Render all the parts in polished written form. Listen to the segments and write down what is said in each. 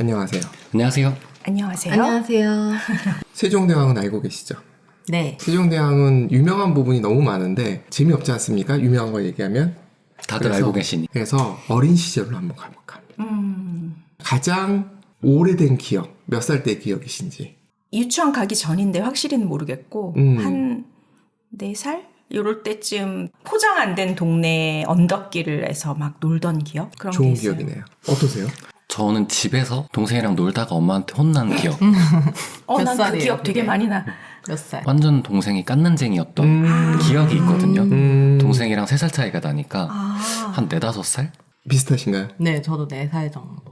안녕하세요. 안녕하세요. 안녕하세요. 안녕하세요. 세종대왕은 알고 계시죠? 네. 세종대왕은 유명한 부분이 너무 많은데 재미없지 않습니까? 유명한 걸 얘기하면. 다들 알고 계시니. 그래서 어린 시절로 한번 가볼까. 가장 오래된 기억, 몇 살 때 기억이신지. 유치원 가기 전인데 확실히는 모르겠고 한 4살? 이럴 때쯤 포장 안 된 동네 언덕길을 해서 막 놀던 기억? 그런 좋은 게 있어요. 기억이네요. 어떠세요? 저는 집에서 동생이랑 놀다가 엄마한테 혼난 기억. 몇 난 그 살이에요, 기억 되게 그게? 많이 나. 몇 살? 완전 동생이 깐난쟁이였던 기억이 있거든요. 동생이랑 3살 차이가 나니까 한 4, 5살? 비슷하신가요? 네, 저도 4살 정도.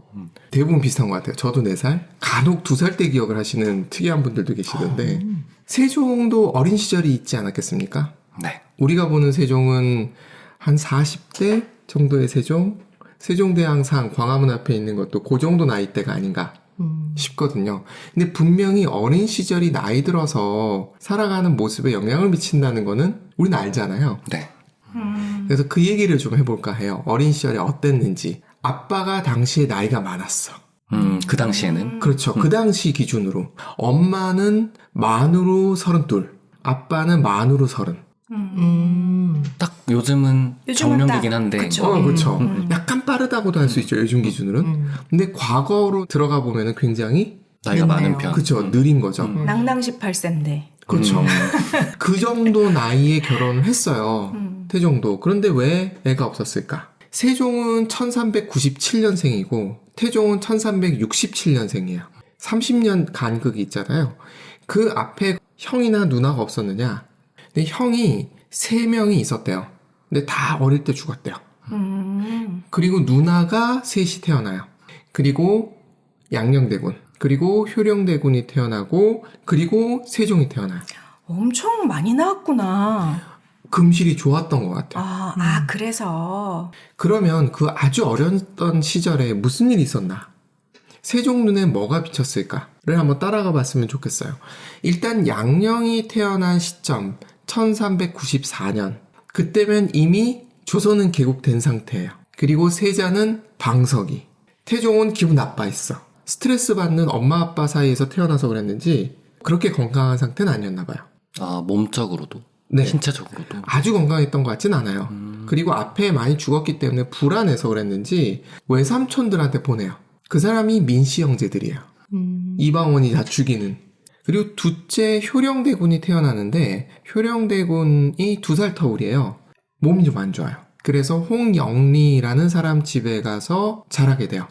대부분 비슷한 것 같아요. 저도 4살. 간혹 2살 때 기억을 하시는 특이한 분들도 계시던데 세종도 어린 시절이 있지 않았겠습니까? 네. 우리가 보는 세종은 한 40대 정도의 세종, 세종대왕상 광화문 앞에 있는 것도 그 정도 나이대가 아닌가 싶거든요. 근데 분명히 어린 시절이 나이 들어서 살아가는 모습에 영향을 미친다는 거는 우리는 알잖아요. 네. 그래서 그 얘기를 좀 해볼까 해요. 어린 시절에 어땠는지. 아빠가 당시에 나이가 많았어. 그 당시에는. 그렇죠. 그 당시 기준으로. 엄마는 만으로 32, 아빠는 만으로 30. 딱 요즘은 정년기긴 딱, 한데. 그쵸. 그렇죠. 약간 빠르다고도 할 수 있죠. 요즘 기준으로는. 근데 과거로 들어가 보면은 굉장히 나이가 늦네요. 많은 편. 그렇죠. 느린 거죠. 낭낭 18세인데. 그렇죠. 그 정도 나이에 결혼을 했어요. 태종도. 그런데 왜 애가 없었을까? 세종은 1397년생이고 태종은 1367년생이에요. 30년 간극이 있잖아요. 그 앞에 형이나 누나가 없었느냐? 근데 형이 3명이 있었대요. 근데 다 어릴 때 죽었대요. 그리고 누나가 셋이 태어나요. 그리고 양녕대군, 그리고 효령대군이 태어나고, 그리고 세종이 태어나요. 엄청 많이 나왔구나. 금실이 좋았던 것 같아요. 그래서. 그러면 그 아주 어렸던 시절에 무슨 일이 있었나? 세종 눈에 뭐가 비쳤을까를 한번 따라가 봤으면 좋겠어요. 일단 양녕이 태어난 시점 1394년. 그때면 이미 조선은 개국된 상태예요. 그리고 세자는 방석이. 태종은 기분 나빠했어. 스트레스 받는 엄마 아빠 사이에서 태어나서 그랬는지 그렇게 건강한 상태는 아니었나 봐요. 아, 몸적으로도. 네. 신체적으로도. 아주 건강했던 것 같진 않아요. 그리고 앞에 많이 죽었기 때문에 불안해서 그랬는지 외삼촌들한테 보내요. 그 사람이 민씨 형제들이에요. 이방원이 다 죽이는. 그리고 둘째 효령대군이 태어나는데 효령대군이 2살 터울이에요. 몸이 좀 안 좋아요. 그래서 홍영리라는 사람 집에 가서 자라게 돼요.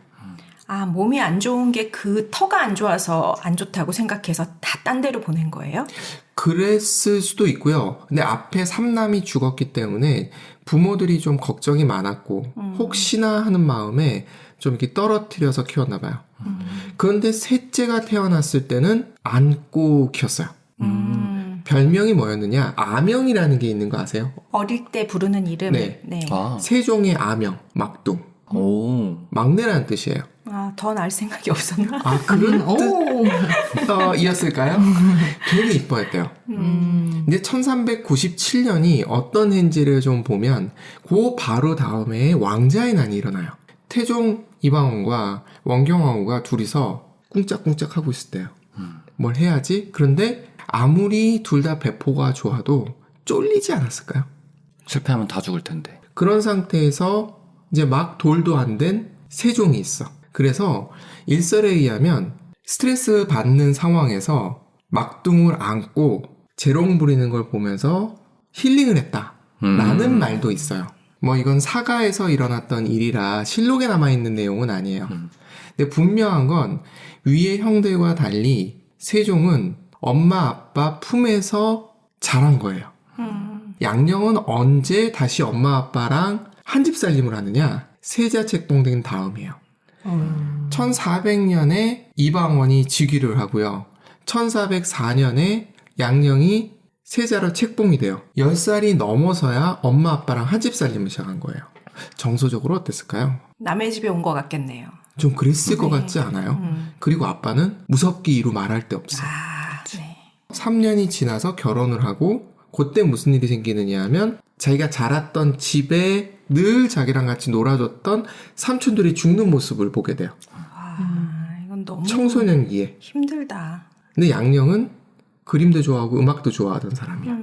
몸이 안 좋은 게 그 터가 안 좋아서 안 좋다고 생각해서 다 딴 데로 보낸 거예요? 그랬을 수도 있고요. 근데 앞에 3남이 죽었기 때문에 부모들이 좀 걱정이 많았고 혹시나 하는 마음에 좀 이렇게 떨어뜨려서 키웠나 봐요. 그런데 셋째가 태어났을 때는 안고 키웠어요. 별명이 뭐였느냐? 아명이라는 게 있는 거 아세요? 어릴 때 부르는 이름? 네. 아. 세종의 아명, 막둥. 오. 막내라는 뜻이에요. 더 날 생각이 없었나? 그런 오. 뜻이었을까요? 되게 이뻐했대요. 근데 1397년이 어떤 해인지를 좀 보면 그 바로 다음에 왕자의 난이 일어나요. 태종 이방원과 원경왕후가 둘이서 꿍짝꿍짝 하고 있을 때요. 뭘 해야지? 그런데 아무리 둘 다 배포가 좋아도 쫄리지 않았을까요? 실패하면 다 죽을 텐데. 그런 상태에서 이제 막 돌도 안 된 세종이 있어. 그래서 일설에 의하면 스트레스 받는 상황에서 막둥을 안고 재롱 부리는 걸 보면서 힐링을 했다 라는 말도 있어요. 뭐 이건 사가에서 일어났던 일이라 실록에 남아있는 내용은 아니에요. 근데 분명한 건 위의 형들과 달리 세종은 엄마 아빠 품에서 자란 거예요. 양녕은 언제 다시 엄마 아빠랑 한 집 살림을 하느냐? 세자 책봉된 다음이에요. 1400년에 이방원이 즉위를 하고요. 1404년에 양녕이 세자로 책봉이 돼요. 10살이 넘어서야 엄마 아빠랑 한 집 살림을 시작한 거예요. 정서적으로 어땠을까요? 남의 집에 온 것 같겠네요. 좀 그랬을 것 같지 않아요? 그리고 아빠는 무섭게 이루 말할 데 없어. 네. 3년이 지나서 결혼을 하고 그때 무슨 일이 생기느냐 하면 자기가 자랐던 집에 늘 자기랑 같이 놀아줬던 삼촌들이 죽는 모습을 보게 돼요. 이건 너무 청소년기에. 힘들다. 근데 양령은 그림도 좋아하고 음악도 좋아하던 사람이야.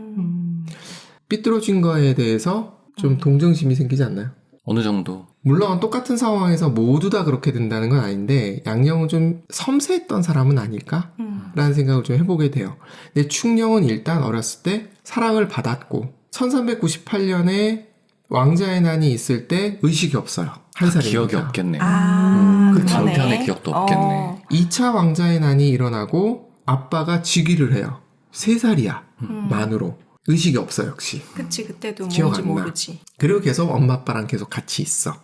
삐뚤어진 거에 대해서 좀 동정심이 생기지 않나요? 어느 정도. 물론 똑같은 상황에서 모두 다 그렇게 된다는 건 아닌데 양령은 좀 섬세했던 사람은 아닐까라는 생각을 좀 해보게 돼요. 근데 충령은 일단 어렸을 때 사랑을 받았고 1398년에 왕자의 난이 있을 때 의식이 없어요. 한 살입니다. 기억이 없겠네. 그러네. 남편의 기억도 없겠네. 2차 왕자의 난이 일어나고 아빠가 즉위를 해요. 3살이야. 만으로. 의식이 없어 역시. 그치, 그때도 기억 뭔지 안 나. 모르지. 그리고 계속 엄마 아빠랑 계속 같이 있어.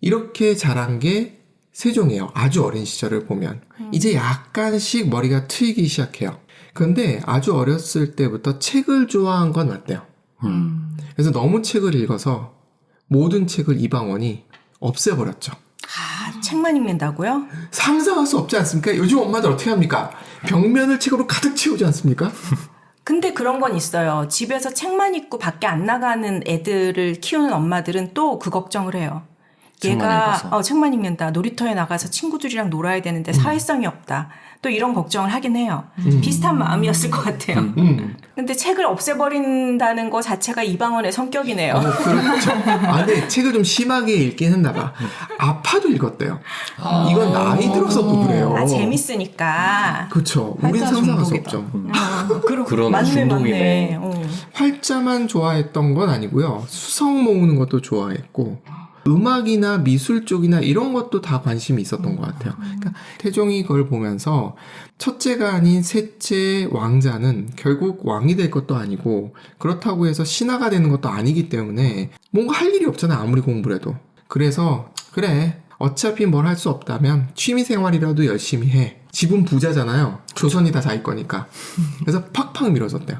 이렇게 자란 게 세종이에요. 아주 어린 시절을 보면. 이제 약간씩 머리가 트이기 시작해요. 그런데 아주 어렸을 때부터 책을 좋아한 건 맞대요. 그래서 너무 책을 읽어서 모든 책을 이방원이 없애버렸죠. 책만 읽는다고요? 상상할 수 없지 않습니까? 요즘 엄마들 어떻게 합니까? 벽면을 책으로 가득 채우지 않습니까? 근데 그런 건 있어요. 집에서 책만 읽고 밖에 안 나가는 애들을 키우는 엄마들은 또 그 걱정을 해요. 책만 얘가 읽어서. 책만 읽는다. 놀이터에 나가서 친구들이랑 놀아야 되는데 사회성이 없다. 또 이런 걱정을 하긴 해요. 비슷한 마음이었을 것 같아요. 근데 책을 없애버린다는 거 자체가 이방원의 성격이네요. 그렇죠. 근데 책을 좀 심하게 읽긴 했나 봐. 아파도 읽었대요. 이건 나이 들어서도 그래요. 재밌으니까. 그렇죠. 우린 활자 상상할 수 중독이다. 없죠. 그런 맞네. 중독이네. 활자만 좋아했던 건 아니고요. 수성 모으는 것도 좋아했고 음악이나 미술 쪽이나 이런 것도 다 관심이 있었던 것 같아요. 그러니까 태종이 그걸 보면서 첫째가 아닌 셋째 왕자는 결국 왕이 될 것도 아니고 그렇다고 해서 신하가 되는 것도 아니기 때문에 뭔가 할 일이 없잖아요. 아무리 공부를 해도. 그래서 그래 어차피 뭘 할 수 없다면 취미생활이라도 열심히 해. 집은 부자잖아요. 조선이 다 자기 거니까. 그래서 팍팍 밀어줬대요.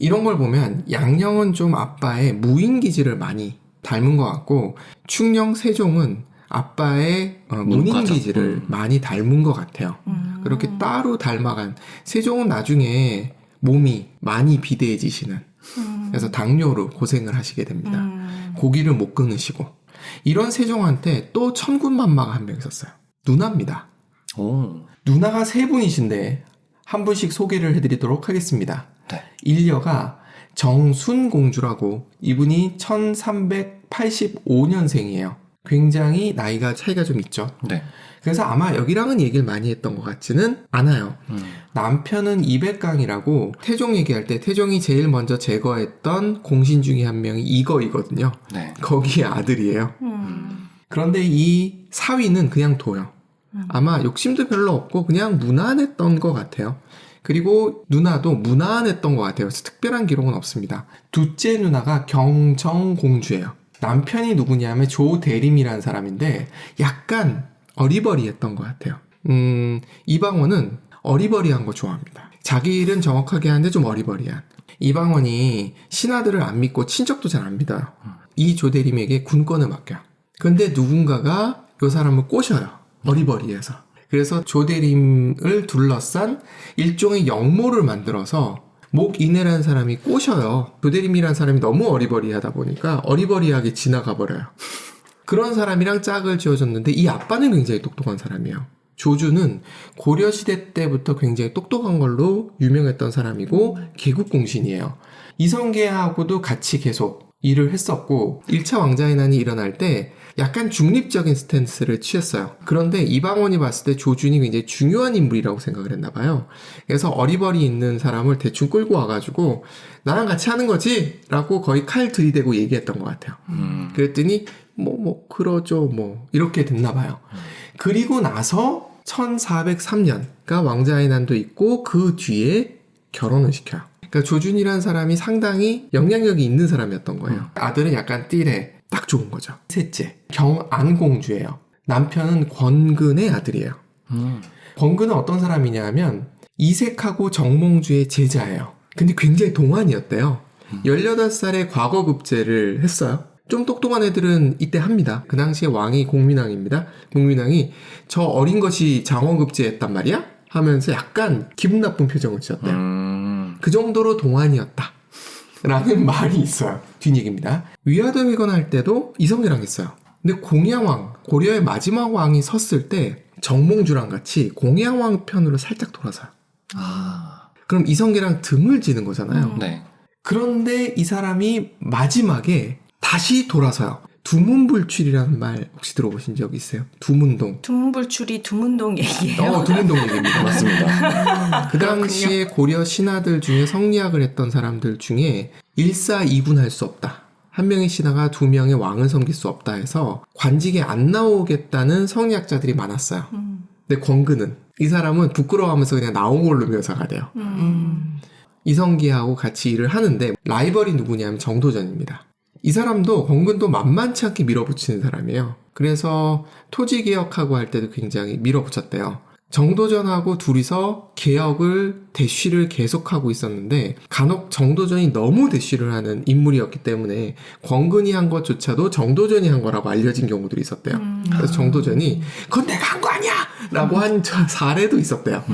이런 걸 보면 양령은 좀 아빠의 무인기질을 많이 닮은 것 같고 충령 세종은 아빠의 문인기질을 많이 닮은 것 같아요. 그렇게 따로 닮아간 세종은 나중에 몸이 많이 비대해지시는 그래서 당뇨로 고생을 하시게 됩니다. 고기를 못 끊으시고 이런 세종한테 또 천군만마가 한 명 있었어요. 누나입니다. 오. 누나가 누나가 3분이신데 한 분씩 소개를 해드리도록 하겠습니다. 네. 일녀가 정순공주라고 이분이 1385년생이에요. 굉장히 나이가 차이가 좀 있죠. 네. 그래서 아마 여기랑은 얘기를 많이 했던 것 같지는 않아요. 남편은 이백강이라고 태종 얘기할 때 태종이 제일 먼저 제거했던 공신 중에 한 명이 이거이거든요. 네. 거기에 아들이에요. 그런데 이 사위는 그냥 둬요. 아마 욕심도 별로 없고 그냥 무난했던 것 같아요. 그리고 누나도 무난했던 것 같아요. 그래서 특별한 기록은 없습니다. 둘째 누나가 경정공주예요. 남편이 누구냐면 조대림이라는 사람인데 약간 어리버리했던 것 같아요. 이방원은 어리버리한 거 좋아합니다. 자기 일은 정확하게 하는데 좀 어리버리한. 이방원이 신하들을 안 믿고 친척도 잘 안 믿어요. 이 조대림에게 군권을 맡겨요. 근데 누군가가 이 사람을 꼬셔요. 어리버리해서. 그래서 조대림을 둘러싼 일종의 영모를 만들어서 목인해라는 사람이 꼬셔요. 조대림이라는 사람이 너무 어리버리하다 보니까 어리버리하게 지나가 버려요. 그런 사람이랑 짝을 지어줬는데 이 아빠는 굉장히 똑똑한 사람이에요. 조주는 고려시대 때부터 굉장히 똑똑한 걸로 유명했던 사람이고 개국공신이에요. 이성계하고도 같이 계속 일을 했었고 1차 왕자의 난이 일어날 때 약간 중립적인 스탠스를 취했어요. 그런데 이방원이 봤을 때 조준이 굉장히 중요한 인물이라고 생각을 했나 봐요. 그래서 어리버리 있는 사람을 대충 끌고 와가지고 나랑 같이 하는 거지? 라고 거의 칼 들이대고 얘기했던 것 같아요. 그랬더니 그러죠 이렇게 됐나 봐요. 그리고 나서 1403년 그러니까 왕자의 난도 있고 그 뒤에 결혼을 시켜요. 그러니까 조준이라는 사람이 상당히 영향력이 있는 사람이었던 거예요. 아들은 약간 띠래 딱 좋은 거죠. 셋째 경안공주예요. 남편은 권근의 아들이에요. 권근은 어떤 사람이냐 하면 이색하고 정몽주의 제자예요. 근데 굉장히 동안이었대요. 18살에 과거급제를 했어요. 좀 똑똑한 애들은 이때 합니다. 그 당시에 왕이 공민왕입니다. 공민왕이 저 어린 것이 장원급제했단 말이야? 하면서 약간 기분 나쁜 표정을 지었대요. 그 정도로 동안이었다. 라는 말이 있어요. 뒷얘기입니다. 위화도 회건할 때도 이성계랑 했어요. 근데 공양왕, 고려의 마지막 왕이 섰을 때 정몽주랑 같이 공양왕 편으로 살짝 돌아서요. 그럼 이성계랑 등을 지는 거잖아요. 네. 그런데 이 사람이 마지막에 다시 돌아서요. 두문불출이라는 말 혹시 들어보신 적 있어요? 두문동. 두문불출이 두문동 얘기예요. 두문동 얘기입니다. 맞습니다. 그 당시에 고려 신하들 중에 성리학을 했던 사람들 중에 일사이군할 수 없다. 한 명의 신하가 두 명의 왕을 섬길 수 없다 해서 관직에 안 나오겠다는 성리학자들이 많았어요. 근데 권근은 이 사람은 부끄러워하면서 그냥 나온 걸로 묘사가 돼요. 이성계하고 같이 일을 하는데 라이벌이 누구냐면 정도전입니다. 이 사람도 권근도 만만치 않게 밀어붙이는 사람이에요. 그래서 토지개혁하고 할 때도 굉장히 밀어붙였대요. 정도전하고 둘이서 개혁을 대쉬를 계속하고 있었는데 간혹 정도전이 너무 대쉬를 하는 인물이었기 때문에 권근이 한 것조차도 정도전이 한 거라고 알려진 경우들이 있었대요. 그래서 정도전이 그건 내가 한 거 아니야! 라고 한 사례도 있었대요.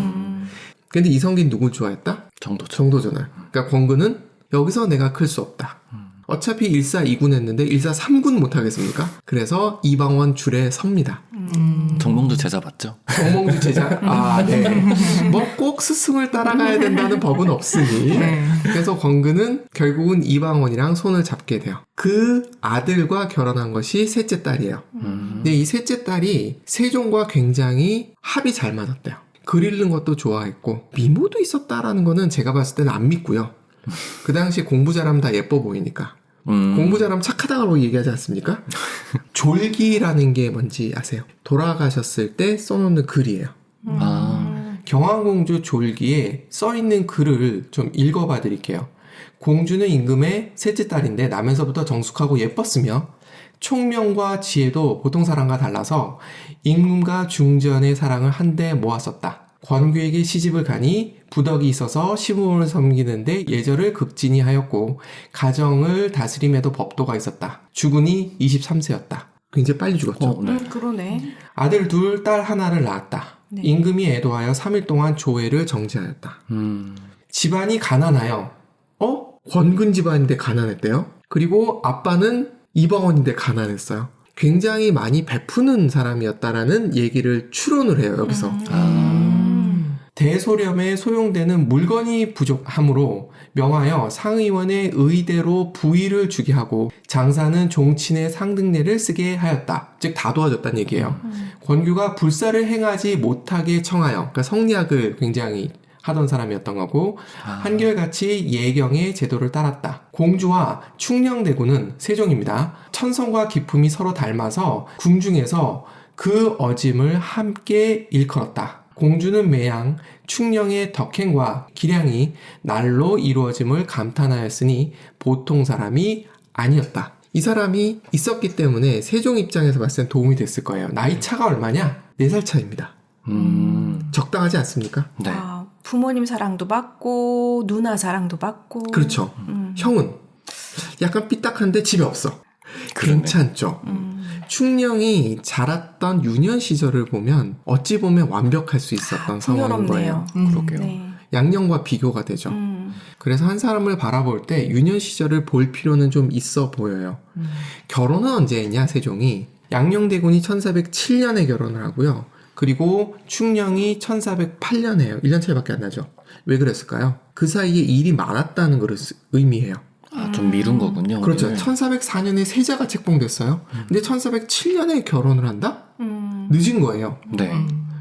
근데 이성계는 누굴 좋아했다? 정도전을. 그러니까 권근은 여기서 내가 클 수 없다. 어차피 1사 2군 했는데 1사 3군 못하겠습니까? 그래서 이방원 줄에 섭니다. 정몽주 제자 맞죠? 정몽주 제자? 네. 뭐 꼭 스승을 따라가야 된다는 법은 없으니. 그래서 권근은 결국은 이방원이랑 손을 잡게 돼요. 그 아들과 결혼한 것이 셋째 딸이에요. 근데 이 셋째 딸이 세종과 굉장히 합이 잘 맞았대요. 글 읽는 것도 좋아했고 미모도 있었다라는 거는 제가 봤을 때는 안 믿고요. 그 당시 공부 잘하면 다 예뻐 보이니까. 공부 잘하면 착하다고 얘기하지 않습니까? 졸기라는 게 뭔지 아세요? 돌아가셨을 때 써놓는 글이에요. 경환공주 졸기에 써있는 글을 좀 읽어봐 드릴게요. 공주는 임금의 셋째 딸인데 나면서부터 정숙하고 예뻤으며 총명과 지혜도 보통 사람과 달라서 임금과 중전의 사랑을 한데 모았었다. 권규에게 시집을 가니 부덕이 있어서 시부모를 섬기는데 예절을 극진히 하였고 가정을 다스림에도 법도가 있었다. 죽으니 23세였다. 굉장히 빨리 죽었죠. 그러네. 아들 둘, 딸 하나를 낳았다. 네. 임금이 애도하여 3일 동안 조회를 정지하였다. 집안이 가난하여 권근 집안인데 가난했대요. 그리고 아빠는 이방원인데 가난했어요. 굉장히 많이 베푸는 사람이었다라는 얘기를 추론을 해요. 여기서. 대소렴에 소용되는 물건이 부족하므로 명하여 상의원의 의대로 부의를 주게 하고 장사는 종친의 상등례를 쓰게 하였다. 즉 다 도와줬다는 얘기예요. 권규가 불사를 행하지 못하게 청하여, 그러니까 성리학을 굉장히 하던 사람이었던 거고 한결같이 예경의 제도를 따랐다. 공주와 충녕대군은 세종입니다. 천성과 기품이 서로 닮아서 궁중에서 그 어짐을 함께 일컬었다. 공주는 매양, 충녕의 덕행과 기량이 날로 이루어짐을 감탄하였으니 보통 사람이 아니었다. 이 사람이 있었기 때문에 세종 입장에서 봤을 땐 도움이 됐을 거예요. 나이 차가 얼마냐? 4살 차입니다. 적당하지 않습니까? 네. 부모님 사랑도 받고 누나 사랑도 받고. 그렇죠. 형은 약간 삐딱한데 집에 없어. 그러네. 괜찮죠. 충녕이 자랐던 유년 시절을 보면 어찌 보면 완벽할 수 있었던 상황인 거예요. 그러게요. 네. 양녕과 비교가 되죠. 그래서 한 사람을 바라볼 때 유년 시절을 볼 필요는 좀 있어 보여요. 결혼은 언제 했냐, 세종이? 양녕대군이 1407년에 결혼을 하고요. 그리고 충녕이 1408년에 해요. 1년 차이밖에 안 나죠. 왜 그랬을까요? 그 사이에 일이 많았다는 걸 의미해요. 좀 미룬 거군요. 그렇죠. 우리를. 1404년에 세자가 책봉됐어요. 근데 1407년에 결혼을 한다? 늦은 거예요. 네.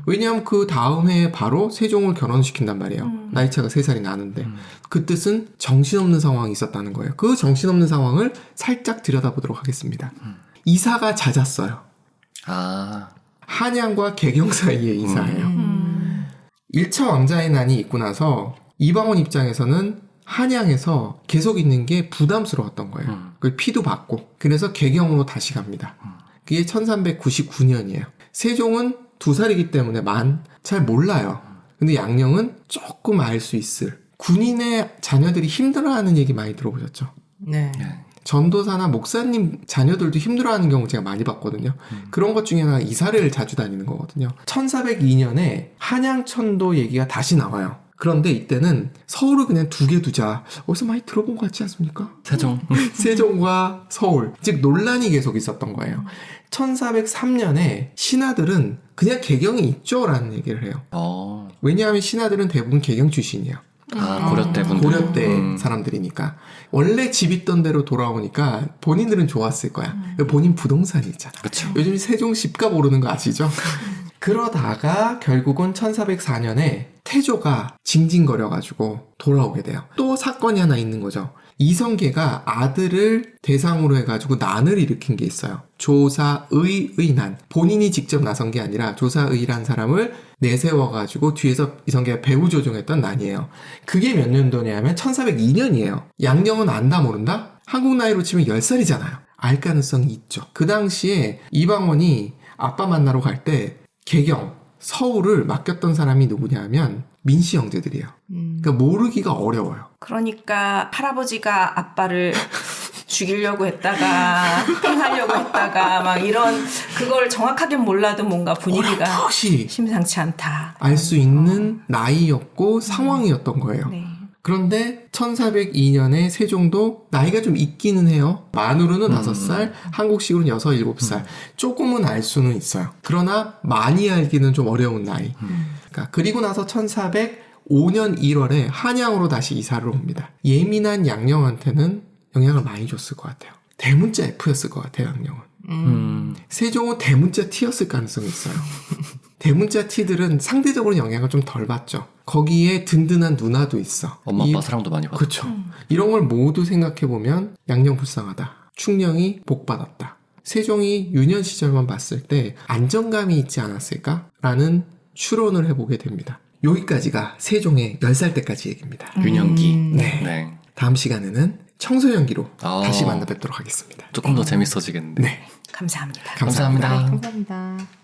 왜냐하면 그 다음 해에 바로 세종을 결혼시킨단 말이에요. 나이차가 3살이 나는데. 그 뜻은 정신없는 상황이 있었다는 거예요. 그 정신없는 상황을 살짝 들여다보도록 하겠습니다. 이사가 잦았어요. 한양과 개경 사이에 이사해요. 1차 왕자의 난이 있고 나서 이방원 입장에서는 한양에서 계속 있는 게 부담스러웠던 거예요. 그 피도 받고. 그래서 개경으로 다시 갑니다. 그게 1399년이에요. 세종은 2살이기 때문에 잘 몰라요. 근데 양녕은 조금 알 수 있을. 군인의 자녀들이 힘들어하는 얘기 많이 들어보셨죠? 네. 전도사나 목사님 자녀들도 힘들어하는 경우 제가 많이 봤거든요. 그런 것 중에 하나가 이사를 자주 다니는 거거든요. 1402년에 한양천도 얘기가 다시 나와요. 그런데 이때는 서울을 그냥 두 개 두자. 어디서 많이 들어본 것 같지 않습니까? 세종. 세종과 서울. 즉 논란이 계속 있었던 거예요. 1403년에 신하들은 그냥 개경이 있죠라는 얘기를 해요. 왜냐하면 신하들은 대부분 개경 출신이에요. 고려 때 분들. 고려 때 사람들이니까. 원래 집 있던 대로 돌아오니까 본인들은 좋았을 거야. 본인 부동산이 있잖아. 그쵸. 요즘 세종 집값 오르는 거 아시죠? 그러다가 결국은 1404년에 태조가 징징거려가지고 돌아오게 돼요. 또 사건이 하나 있는 거죠. 이성계가 아들을 대상으로 해가지고 난을 일으킨 게 있어요. 조사의의 난. 본인이 직접 나선 게 아니라 조사의라는 사람을 내세워가지고 뒤에서 이성계가 배후 조종했던 난이에요. 그게 몇 년도냐면 1402년이에요. 양령은 안다 모른다? 한국 나이로 치면 10살이잖아요. 알 가능성이 있죠. 그 당시에 이방원이 아빠 만나러 갈 때 개경, 서울을 맡겼던 사람이 누구냐면 민씨 형제들이에요. 그러니까 모르기가 어려워요. 그러니까 할아버지가 아빠를 죽이려고 했다가 팽하려고 했다가 막 이런 그걸 정확하게 몰라도 뭔가 분위기가 어렴풋이 심상치 않다. 알 수 있는 나이였고 상황이었던 거예요. 네. 그런데 1402년에 세종도 나이가 좀 있기는 해요. 만으로는 5살, 한국식으로는 6, 7살. 조금은 알 수는 있어요. 그러나 많이 알기는 좀 어려운 나이. 그러니까 그리고 나서 1405년 1월에 한양으로 다시 이사를 옵니다. 예민한 양령한테는 영향을 많이 줬을 것 같아요. 대문자 F였을 것 같아요, 양령은. 세종은 대문자 T였을 가능성이 있어요. 대문자 T들은 상대적으로 영향을 좀 덜 받죠. 거기에 든든한 누나도 있어. 엄마 아빠 사랑도 많이 받아. 그렇죠. 이런 걸 모두 생각해보면 양령 불쌍하다. 충령이 복받았다. 세종이 유년 시절만 봤을 때 안정감이 있지 않았을까라는 추론을 해보게 됩니다. 여기까지가 세종의 10살 때까지 얘기입니다. 유년기. 네. 다음 시간에는 청소년기로 아. 다시 만나 뵙도록 하겠습니다. 조금 더 재밌어지겠는데. 네. 감사합니다. 감사합니다. 감사합니다.